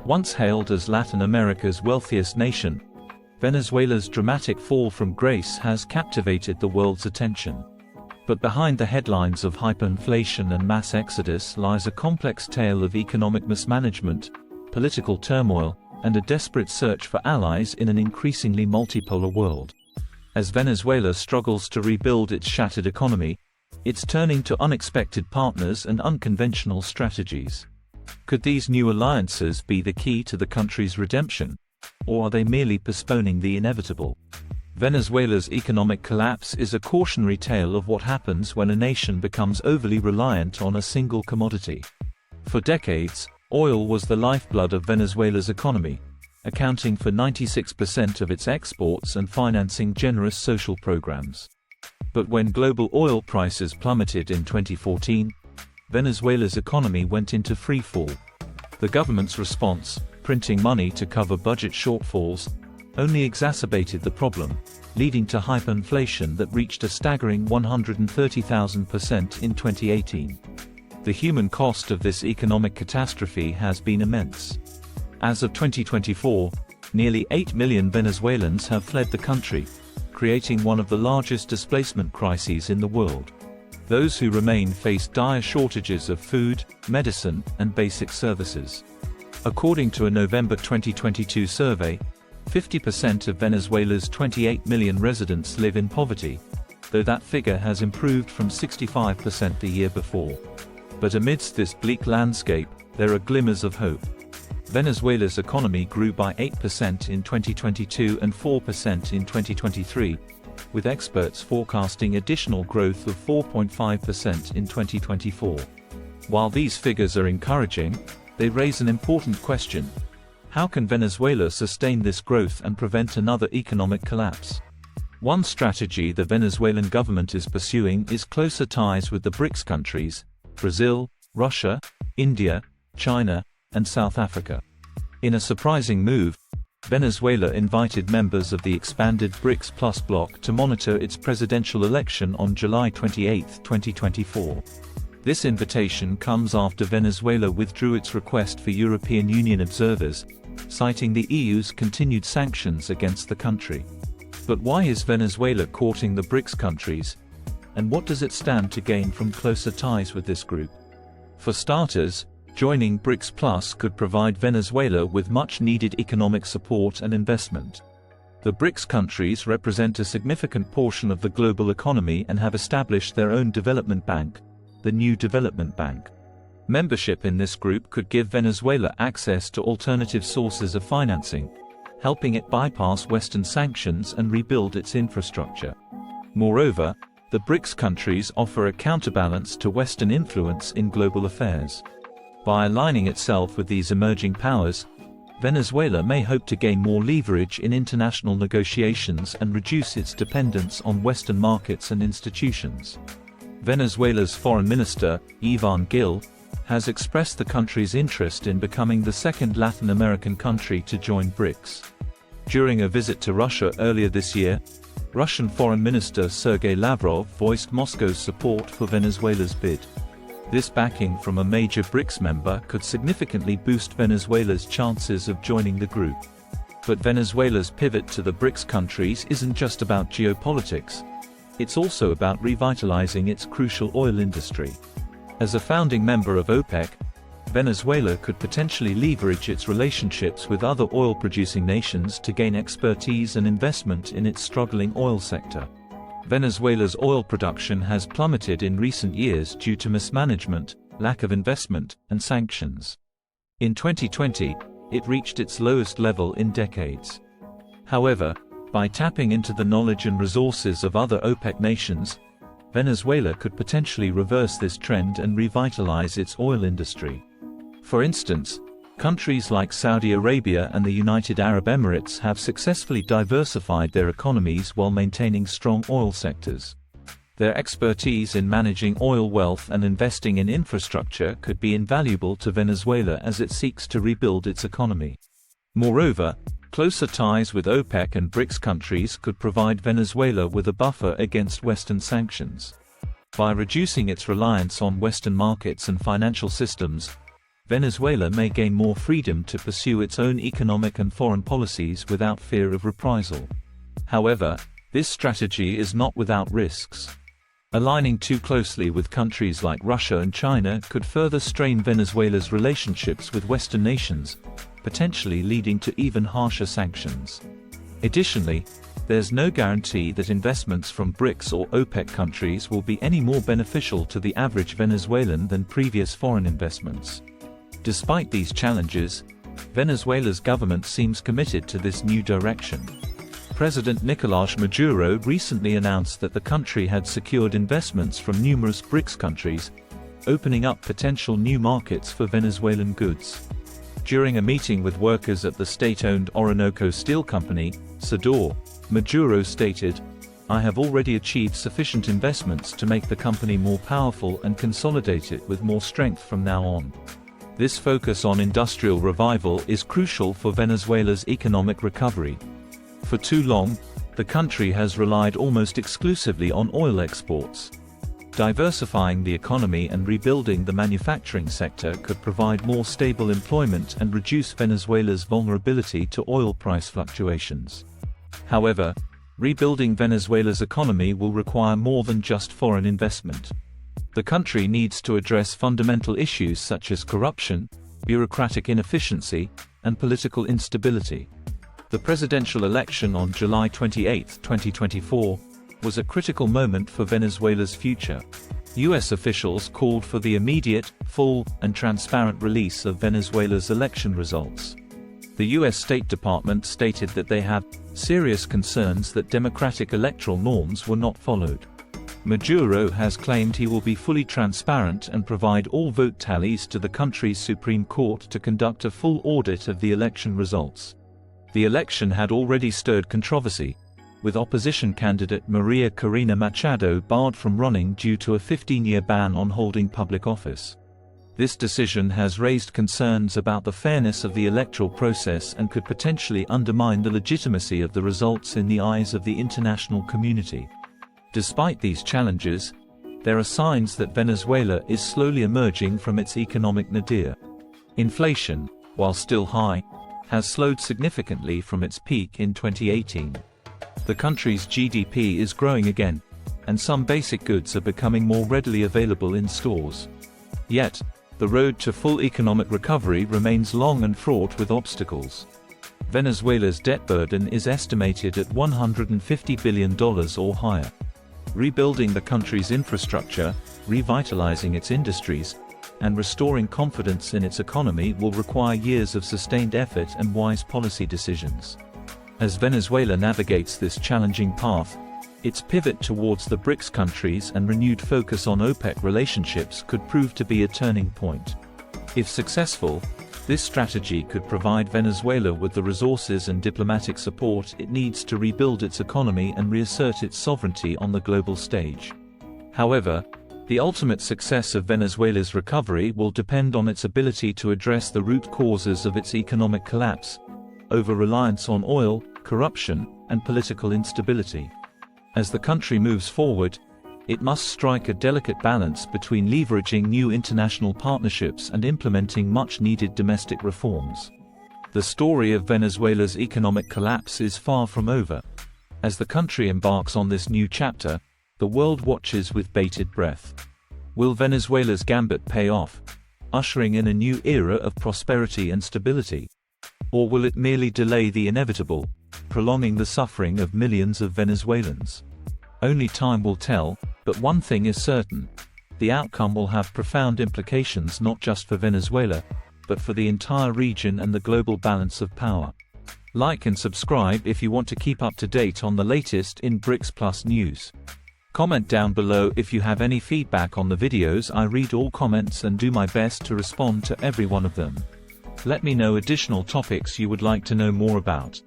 Once hailed as Latin America's wealthiest nation, Venezuela's dramatic fall from grace has captivated the world's attention. But behind the headlines of hyperinflation and mass exodus lies a complex tale of economic mismanagement, political turmoil, and a desperate search for allies in an increasingly multipolar world. As Venezuela struggles to rebuild its shattered economy, it's turning to unexpected partners and unconventional strategies. Could these new alliances be the key to the country's redemption? Or are they merely postponing the inevitable? Venezuela's economic collapse is a cautionary tale of what happens when a nation becomes overly reliant on a single commodity. For decades, oil was the lifeblood of Venezuela's economy, accounting for 96% of its exports and financing generous social programs. But when global oil prices plummeted in 2014, Venezuela's economy went into free fall. The government's response, printing money to cover budget shortfalls, only exacerbated the problem, leading to hyperinflation that reached a staggering 130,000% in 2018. The human cost of this economic catastrophe has been immense. As of 2024, nearly 8 million Venezuelans have fled the country, creating one of the largest displacement crises in the world. Those who remain face dire shortages of food, medicine, and basic services. According to a November 2022 survey, 50% of Venezuela's 28 million residents live in poverty, though that figure has improved from 65% the year before. But amidst this bleak landscape, there are glimmers of hope. Venezuela's economy grew by 8% in 2022 and 4% in 2023, with experts forecasting additional growth of 4.5% in 2024. While these figures are encouraging, they raise an important question. How can Venezuela sustain this growth and prevent another economic collapse? One strategy the Venezuelan government is pursuing is closer ties with the BRICS countries, Brazil, Russia, India, China, and South Africa. In a surprising move, Venezuela invited members of the expanded BRICS Plus bloc to monitor its presidential election on July 28, 2024. This invitation comes after Venezuela withdrew its request for European Union observers, citing the EU's continued sanctions against the country. But why is Venezuela courting the BRICS countries? And what does it stand to gain from closer ties with this group? For starters, joining BRICS Plus could provide Venezuela with much-needed economic support and investment. The BRICS countries represent a significant portion of the global economy and have established their own development bank, the New Development Bank. Membership in this group could give Venezuela access to alternative sources of financing, helping it bypass Western sanctions and rebuild its infrastructure. Moreover, the BRICS countries offer a counterbalance to Western influence in global affairs. By aligning itself with these emerging powers, Venezuela may hope to gain more leverage in international negotiations and reduce its dependence on Western markets and institutions. Venezuela's Foreign Minister, Ivan Gil, has expressed the country's interest in becoming the second Latin American country to join BRICS. During a visit to Russia earlier this year, Russian Foreign Minister Sergei Lavrov voiced Moscow's support for Venezuela's bid. This backing from a major BRICS member could significantly boost Venezuela's chances of joining the group. But Venezuela's pivot to the BRICS countries isn't just about geopolitics. It's also about revitalizing its crucial oil industry. As a founding member of OPEC, Venezuela could potentially leverage its relationships with other oil-producing nations to gain expertise and investment in its struggling oil sector. Venezuela's oil production has plummeted in recent years due to mismanagement, lack of investment, and sanctions. In 2020, it reached its lowest level in decades. However, by tapping into the knowledge and resources of other OPEC nations, Venezuela could potentially reverse this trend and revitalize its oil industry. For instance, countries like Saudi Arabia and the United Arab Emirates have successfully diversified their economies while maintaining strong oil sectors. Their expertise in managing oil wealth and investing in infrastructure could be invaluable to Venezuela as it seeks to rebuild its economy. Moreover, closer ties with OPEC and BRICS countries could provide Venezuela with a buffer against Western sanctions. By reducing its reliance on Western markets and financial systems, Venezuela may gain more freedom to pursue its own economic and foreign policies without fear of reprisal. However, this strategy is not without risks. Aligning too closely with countries like Russia and China could further strain Venezuela's relationships with Western nations, potentially leading to even harsher sanctions. Additionally, there's no guarantee that investments from BRICS or OPEC countries will be any more beneficial to the average Venezuelan than previous foreign investments. Despite these challenges, Venezuela's government seems committed to this new direction. President Nicolás Maduro recently announced that the country had secured investments from numerous BRICS countries, opening up potential new markets for Venezuelan goods. During a meeting with workers at the state-owned Orinoco Steel Company, Sador, Maduro stated, "I have already achieved sufficient investments to make the company more powerful and consolidate it with more strength from now on." This focus on industrial revival is crucial for Venezuela's economic recovery. For too long, the country has relied almost exclusively on oil exports. Diversifying the economy and rebuilding the manufacturing sector could provide more stable employment and reduce Venezuela's vulnerability to oil price fluctuations. However, rebuilding Venezuela's economy will require more than just foreign investment. The country needs to address fundamental issues such as corruption, bureaucratic inefficiency, and political instability. The presidential election on July 28, 2024, was a critical moment for Venezuela's future. U.S. officials called for the immediate, full, and transparent release of Venezuela's election results. The U.S. State Department stated that they have serious concerns that democratic electoral norms were not followed. Maduro has claimed he will be fully transparent and provide all vote tallies to the country's Supreme Court to conduct a full audit of the election results. The election had already stirred controversy, with opposition candidate Maria Corina Machado barred from running due to a 15-year ban on holding public office. This decision has raised concerns about the fairness of the electoral process and could potentially undermine the legitimacy of the results in the eyes of the international community. Despite these challenges, there are signs that Venezuela is slowly emerging from its economic nadir. Inflation, while still high, has slowed significantly from its peak in 2018. The country's GDP is growing again, and some basic goods are becoming more readily available in stores. Yet, the road to full economic recovery remains long and fraught with obstacles. Venezuela's debt burden is estimated at $150 billion or higher. Rebuilding the country's infrastructure, revitalizing its industries, and restoring confidence in its economy will require years of sustained effort and wise policy decisions. As Venezuela navigates this challenging path, its pivot towards the BRICS countries and renewed focus on OPEC relationships could prove to be a turning point. If successful, this strategy could provide Venezuela with the resources and diplomatic support it needs to rebuild its economy and reassert its sovereignty on the global stage. However, the ultimate success of Venezuela's recovery will depend on its ability to address the root causes of its economic collapse: over-reliance on oil, corruption, and political instability. As the country moves forward, it must strike a delicate balance between leveraging new international partnerships and implementing much-needed domestic reforms. The story of Venezuela's economic collapse is far from over. As the country embarks on this new chapter, the world watches with bated breath. Will Venezuela's gambit pay off, ushering in a new era of prosperity and stability? Or will it merely delay the inevitable, prolonging the suffering of millions of Venezuelans? Only time will tell, but one thing is certain: the outcome will have profound implications not just for Venezuela, but for the entire region and the global balance of power. Like and subscribe if you want to keep up to date on the latest in BRICS Plus news. Comment down below if you have any feedback on the videos. I read all comments and do my best to respond to every one of them. Let me know additional topics you would like to know more about.